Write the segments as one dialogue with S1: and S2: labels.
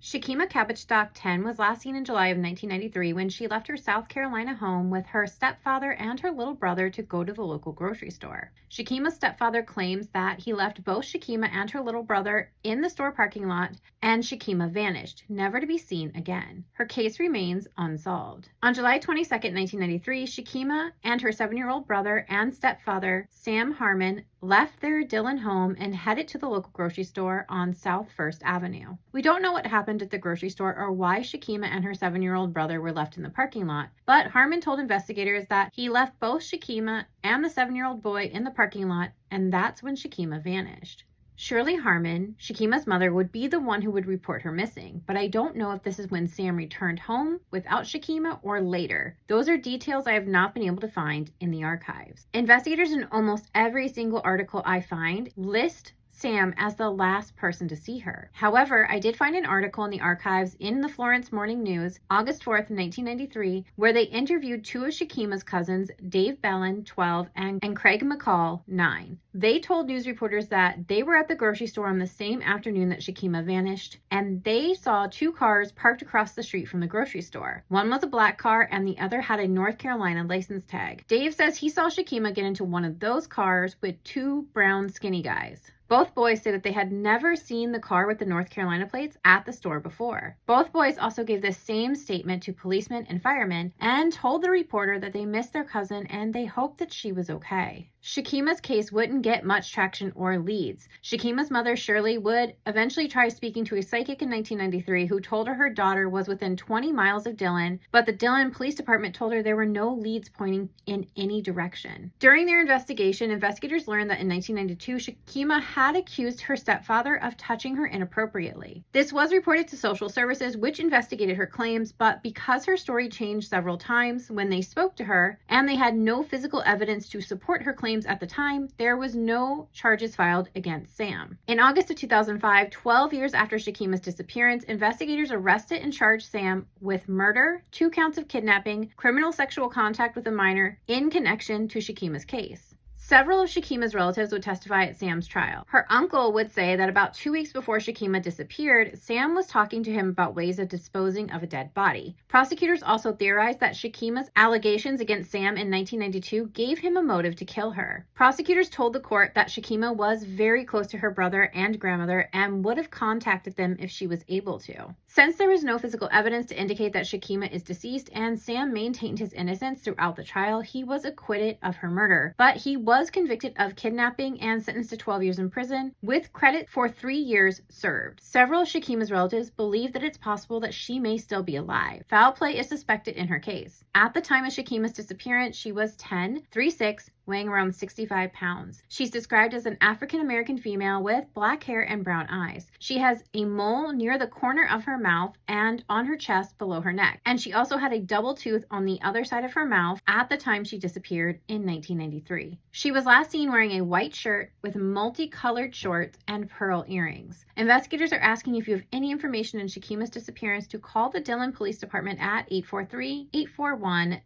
S1: Shakeima Cabbagestalk, 10, was last seen in July of 1993 when she left her South Carolina home with her stepfather and her little brother to go to the local grocery store. Shakima's stepfather claims that he left both Shakima and her little brother in the store parking lot, and Shakima vanished, never to be seen again. Her case remains unsolved. On July 22, 1993, Shakima and her 7-year-old brother and stepfather, Sam Harmon, left their Dillon home and headed to the local grocery store on South 1st Avenue. We don't know what happened at the grocery store or why Shakima and her 7-year-old brother were left in the parking lot, but Harmon told investigators that he left both Shakima and the 7-year-old boy in the parking lot, and that's when Shakima vanished. Surely Harmon, Shakima's mother, would be the one who would report her missing, but I don't know if this is when Sam returned home without Shakima or later. Those are details I have not been able to find in the archives. Investigators in almost every single article I find list Sam as the last person to see her. However, I did find an article in the archives in the Florence Morning News, August 4th, 1993, where they interviewed two of Shakima's cousins, Dave Bellin, 12, and Craig McCall, 9. They told news reporters that they were at the grocery store on the same afternoon that Shakima vanished, and they saw two cars parked across the street from the grocery store. One was a black car, and the other had a North Carolina license tag. Dave says he saw Shakima get into one of those cars with two brown skinny guys. Both boys say that they had never seen the car with the North Carolina plates at the store before. Both boys also gave the same statement to policemen and firemen and told the reporter that they missed their cousin and they hoped that she was okay. Shakima's case wouldn't get much traction or leads. Shakima's mother, Shirley, would eventually try speaking to a psychic in 1993 who told her daughter was within 20 miles of Dillon, but the Dillon Police Department told her there were no leads pointing in any direction. During their investigation, investigators learned that in 1992, Shakima had accused her stepfather of touching her inappropriately. This was reported to social services, which investigated her claims, but because her story changed several times when they spoke to her, and they had no physical evidence to support her claims at the time, there was no charges filed against Sam. In August of 2005, 12 years after Shakima's disappearance, investigators arrested and charged Sam with murder, 2 counts of kidnapping, criminal sexual contact with a minor in connection to Shakima's case. Several of Shakima's relatives would testify at Sam's trial. Her uncle would say that about 2 weeks before Shakima disappeared, Sam was talking to him about ways of disposing of a dead body. Prosecutors also theorized that Shakima's allegations against Sam in 1992 gave him a motive to kill her. Prosecutors told the court that Shakima was very close to her brother and grandmother and would have contacted them if she was able to. Since there was no physical evidence to indicate that Shakima is deceased and Sam maintained his innocence throughout the trial, he was acquitted of her murder, but he was convicted of kidnapping and sentenced to 12 years in prison with credit for 3 years served. Several of Shakima's relatives believe that it's possible that she may still be alive. Foul play is suspected in her case. At the time of Shakima's disappearance, she was 10, 3'6", weighing around 65 pounds. She's described as an African-American female with black hair and brown eyes. She has a mole near the corner of her mouth and on her chest below her neck. And she also had a double tooth on the other side of her mouth at the time she disappeared in 1993. She was last seen wearing a white shirt with multicolored shorts and pearl earrings. Investigators are asking if you have any information on Shakima's disappearance to call the Dillon Police Department at 843-841-3707.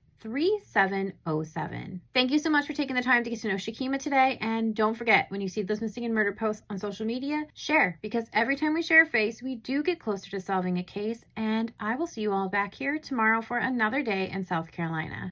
S1: Thank you so much for taking the time to get to know Shakima today, and don't forget, when you see those missing and murder posts on social media, share, because every time we share a face, we do get closer to solving a case, and I will see you all back here tomorrow for another day in South Carolina.